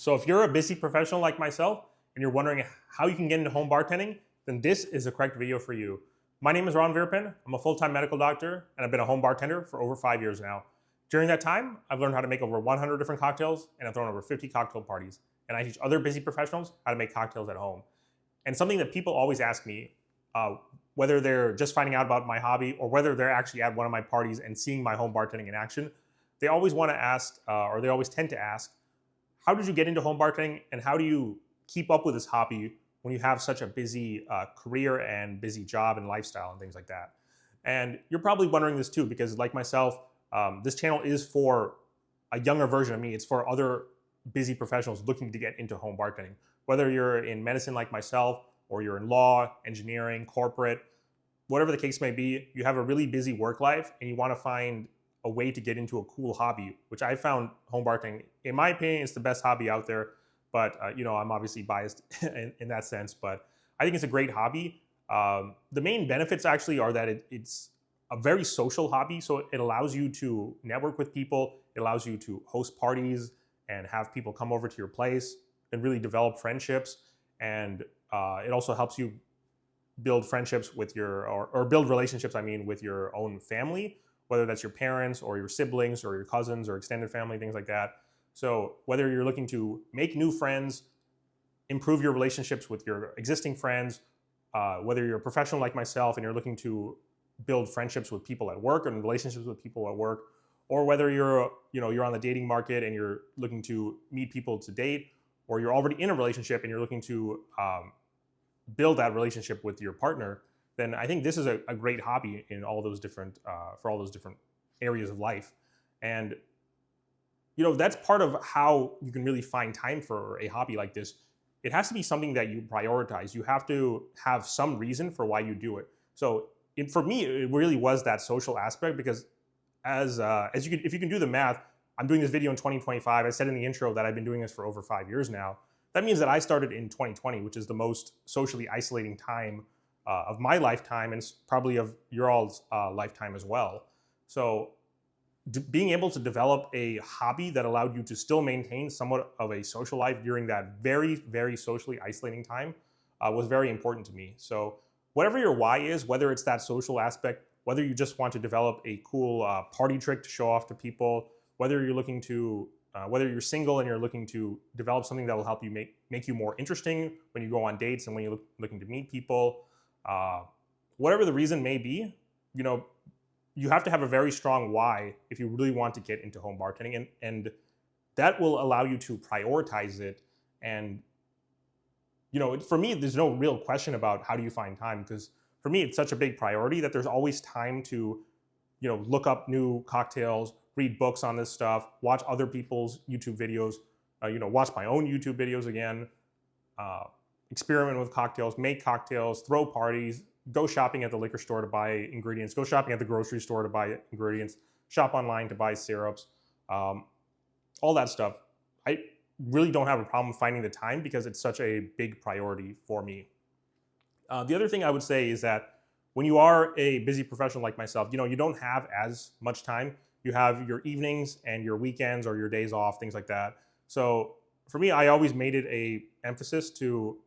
So if you're a busy professional like myself and you're wondering how you can get into home bartending, then this is the correct video for you. My name is Ron Virpen. I'm a full-time medical doctor and I've been a home bartender for over 5 years now. During that time, I've learned how to make over 100 different cocktails and I've thrown over 50 cocktail parties. And I teach other busy professionals how to make cocktails at home. And something that people always ask me, whether they're just finding out about my hobby or whether they're actually at one of my parties and seeing my home bartending in action, they always want to ask, or they always tend to ask, how did you get into home bartending and how do you keep up with this hobby when you have such a busy career and busy job and lifestyle and things like that? And you're probably wondering this too, because like myself, this channel is for a younger version of me. It's for other busy professionals looking to get into home bartending. Whether you're in medicine like myself, or you're in law, engineering, corporate, whatever the case may be, you have a really busy work life and you want to find a way to get into a cool hobby, which I found home bartending, in my opinion, is the best hobby out there. But I'm obviously biased in that sense, but I think it's a great hobby. The main benefits actually are that it's a very social hobby. So it allows you to network with people. It allows you to host parties and have people come over to your place and really develop friendships. And it also helps you build friendships with or build relationships, with your own family, whether that's your parents or your siblings or your cousins or extended family, things like that. So whether you're looking to make new friends, improve your relationships with your existing friends, whether you're a professional like myself and you're looking to build friendships with people at work and relationships with people at work, or whether you're on the dating market and you're looking to meet people to date, or you're already in a relationship and you're looking to build that relationship with your partner, then I think this is a great hobby in all those different for all those different areas of life. And that's part of how you can really find time for a hobby like this. It has to be something that you prioritize. You have to have some reason for why you do it. So for me, it really was that social aspect, because if you can do the math, I'm doing this video in 2025. I said in the intro that I've been doing this for over 5 years now. That means that I started in 2020, which is the most socially isolating time of my lifetime, and probably of your all's lifetime as well. So being able to develop a hobby that allowed you to still maintain somewhat of a social life during that very, very socially isolating time was very important to me. So whatever your why is, whether it's that social aspect, whether you just want to develop a cool party trick to show off to people, whether you're looking to whether you're single and you're looking to develop something that will help you make you more interesting when you go on dates and when you're looking to meet people, whatever the reason may be, you have to have a very strong why if you really want to get into home bartending, and that will allow you to prioritize it. And for me, there's no real question about how do you find time, because for me, it's such a big priority that there's always time to look up new cocktails, read books on this stuff, watch other people's YouTube videos, watch my own YouTube videos again, experiment with cocktails, make cocktails, throw parties, go shopping at the liquor store to buy ingredients, go shopping at the grocery store to buy ingredients, shop online to buy syrups, all that stuff. I really don't have a problem finding the time because it's such a big priority for me. The other thing I would say is that when you are a busy professional like myself, you don't have as much time. You have your evenings and your weekends or your days off, things like that. So for me, I always made it a emphasis to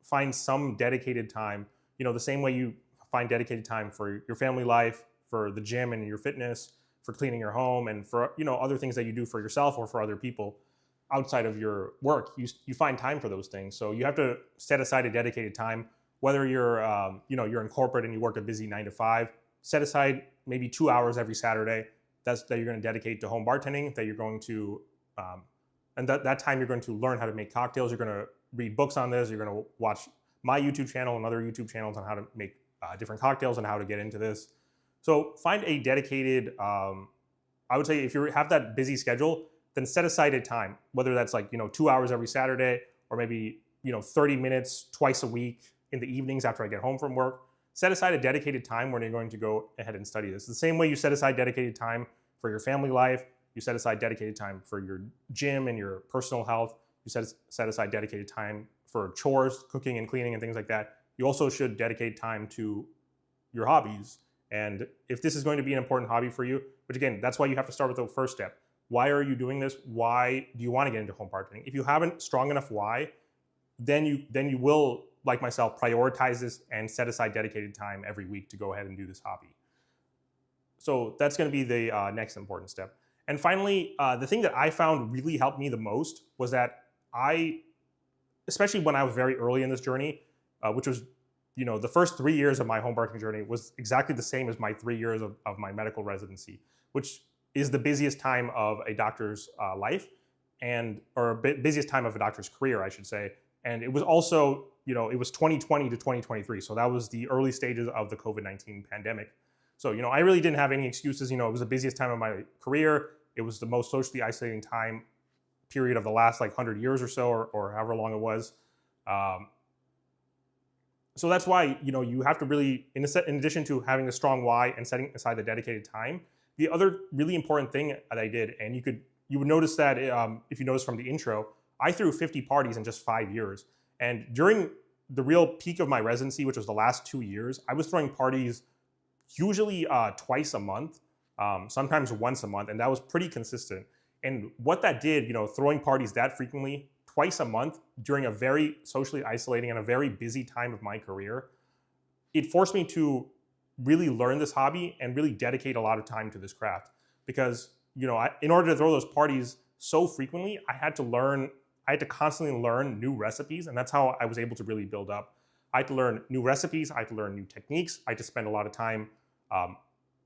find some dedicated time, the same way you find dedicated time for your family life, for the gym and your fitness, for cleaning your home, and for other things that you do for yourself or for other people outside of your work. You find time for those things. So you have to set aside a dedicated time. Whether you're you're in corporate and you work a busy 9 to 5, set aside maybe 2 hours every Saturday that you're going to dedicate to home bartending, that you're going to, and that time you're going to learn how to make cocktails. You're going to read books on this. You're going to watch my YouTube channel and other YouTube channels on how to make different cocktails and how to get into this. So find a dedicated, I would say if you have that busy schedule, then set aside a time, whether that's 2 hours every Saturday or maybe 30 minutes twice a week in the evenings after I get home from work. Set aside a dedicated time when you're going to go ahead and study this. The same way you set aside dedicated time for your family life, you set aside dedicated time for your gym and your personal health, you set aside dedicated time for chores, cooking and cleaning and things like that. You also should dedicate time to your hobbies. And if this is going to be an important hobby for you, which again, that's why you have to start with the first step. Why are you doing this? Why do you want to get into home bartending? If you haven't strong enough why, then you will, like myself, prioritize this and set aside dedicated time every week to go ahead and do this hobby. So that's going to be the next important step. And finally, the thing that I found really helped me the most was that especially when I was very early in this journey, which was, the first 3 years of my home bartending journey was exactly the same as my 3 years of my medical residency, which is the busiest time of a doctor's life, or busiest time of a doctor's career, I should say. And it was also, it was 2020 to 2023. So that was the early stages of the COVID-19 pandemic. So, I really didn't have any excuses. It was the busiest time of my career. It was the most socially isolating time period of the last 100 years or so, or however long it was. So that's why, you have to really, in addition to having a strong why and setting aside the dedicated time, the other really important thing that I did, and you would notice that if you notice from the intro, I threw 50 parties in just 5 years. And during the real peak of my residency, which was the last 2 years, I was throwing parties usually twice a month, sometimes once a month, and that was pretty consistent. And what that did, throwing parties that frequently, twice a month, during a very socially isolating and a very busy time of my career, it forced me to really learn this hobby and really dedicate a lot of time to this craft. Because, in order to throw those parties so frequently, I had to constantly learn new recipes, and that's how I was able to really build up. I had to learn new recipes, I had to learn new techniques, I had to spend a lot of time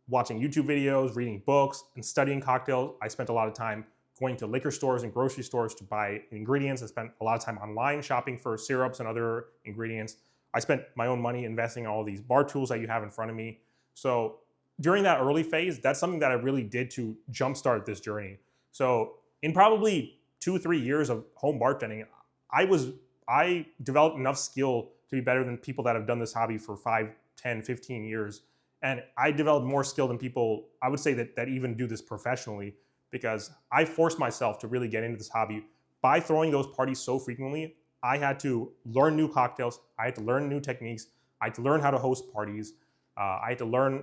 watching YouTube videos, reading books, and studying cocktails. I spent a lot of time going to liquor stores and grocery stores to buy ingredients. I spent a lot of time online shopping for syrups and other ingredients. I spent my own money investing in all these bar tools that you have in front of me. So during that early phase, that's something that I really did to jumpstart this journey. So in probably 2-3 years of home bartending, I developed enough skill to be better than people that have done this hobby for 5, 10, 15 years. And I developed more skill than people, I would say, that even do this professionally, because I forced myself to really get into this hobby. By throwing those parties so frequently, I had to learn new cocktails, I had to learn new techniques, I had to learn how to host parties, I had to learn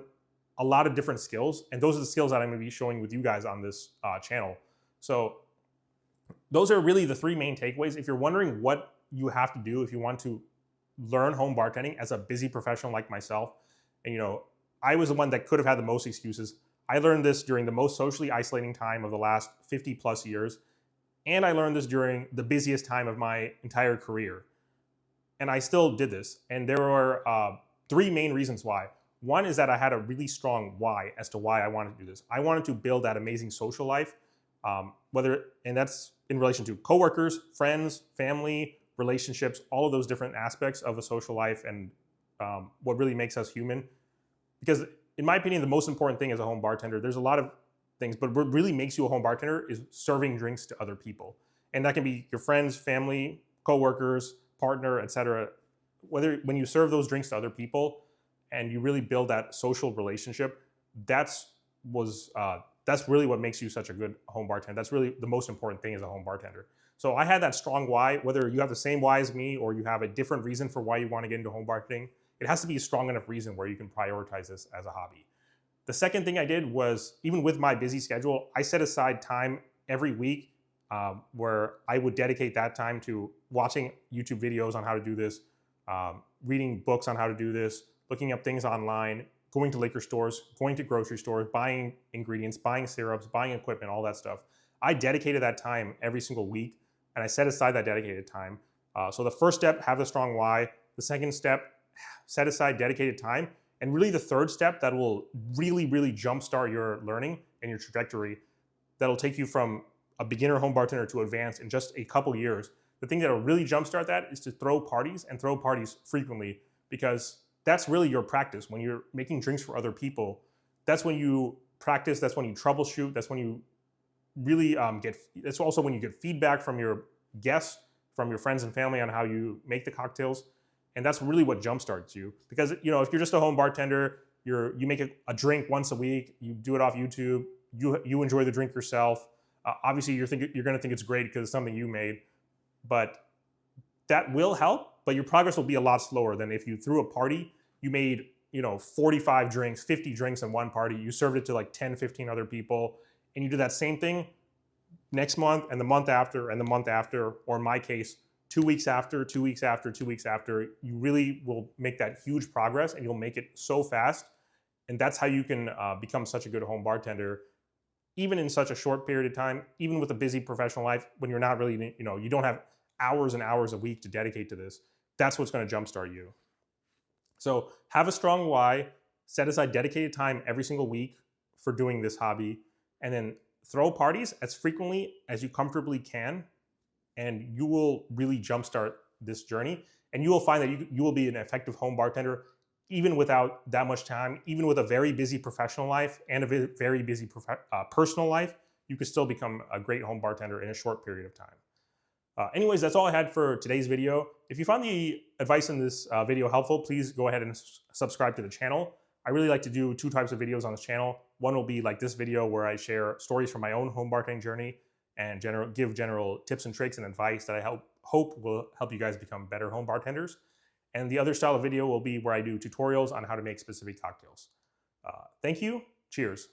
a lot of different skills, and those are the skills that I'm going to be showing with you guys on this channel. So those are really the 3 main takeaways. If you're wondering what you have to do if you want to learn home bartending as a busy professional like myself, and I was the one that could have had the most excuses. I learned this during the most socially isolating time of the last 50 plus years. And I learned this during the busiest time of my entire career. And I still did this. And there were 3 main reasons why. One is that I had a really strong why as to why I wanted to do this. I wanted to build that amazing social life, and that's in relation to coworkers, friends, family, relationships, all of those different aspects of a social life, and what really makes us human. Because in my opinion, the most important thing as a home bartender, there's a lot of things, but what really makes you a home bartender is serving drinks to other people. And that can be your friends, family, coworkers, partner, etc. When you serve those drinks to other people and you really build that social relationship, that's really what makes you such a good home bartender. That's really the most important thing as a home bartender. So I had that strong why. Whether you have the same why as me or you have a different reason for why you want to get into home bartending, it has to be a strong enough reason where you can prioritize this as a hobby. The second thing I did was, even with my busy schedule, I set aside time every week where I would dedicate that time to watching YouTube videos on how to do this, reading books on how to do this, looking up things online, going to liquor stores, going to grocery stores, buying ingredients, buying syrups, buying equipment, all that stuff. I dedicated that time every single week, and I set aside that dedicated time. So the first step, have the strong why. The second step, set aside dedicated time. And really the third step that will really, really jumpstart your learning and your trajectory, that'll take you from a beginner home bartender to advanced in just a couple years. The thing that'll really jumpstart that is to throw parties, and throw parties frequently, because that's really your practice. When you're making drinks for other people, that's when you practice, that's when you troubleshoot, that's when you really that's also when you get feedback from your guests, from your friends and family on how you make the cocktails. And that's really what jumpstarts you. Because if you're just a home bartender, you make a drink once a week, you do it off YouTube, you enjoy the drink yourself. Obviously, you're going to think it's great because it's something you made, but that will help. But your progress will be a lot slower than if you threw a party, you made 45 drinks, 50 drinks in one party, you served it to like 10, 15 other people, and you do that same thing next month and the month after and the month after, or in my case, 2 weeks after, 2 weeks after, 2 weeks after, you really will make that huge progress and you'll make it so fast. And that's how you can become such a good home bartender, even in such a short period of time, even with a busy professional life, when you're not really, you don't have hours and hours a week to dedicate to this. That's what's going to jumpstart you. So have a strong why, set aside dedicated time every single week for doing this hobby, and then throw parties as frequently as you comfortably can, and you will really jumpstart this journey. And you will find that you will be an effective home bartender even without that much time, even with a very busy professional life and a very busy personal life. You could still become a great home bartender in a short period of time. Anyways, that's all I had for today's video. If you found the advice in this video helpful, please go ahead and subscribe to the channel. I really like to do 2 types of videos on this channel. One will be like this video where I share stories from my own home bartending journey and give general tips and tricks and advice that I hope will help you guys become better home bartenders. And the other style of video will be where I do tutorials on how to make specific cocktails. Thank you. Cheers.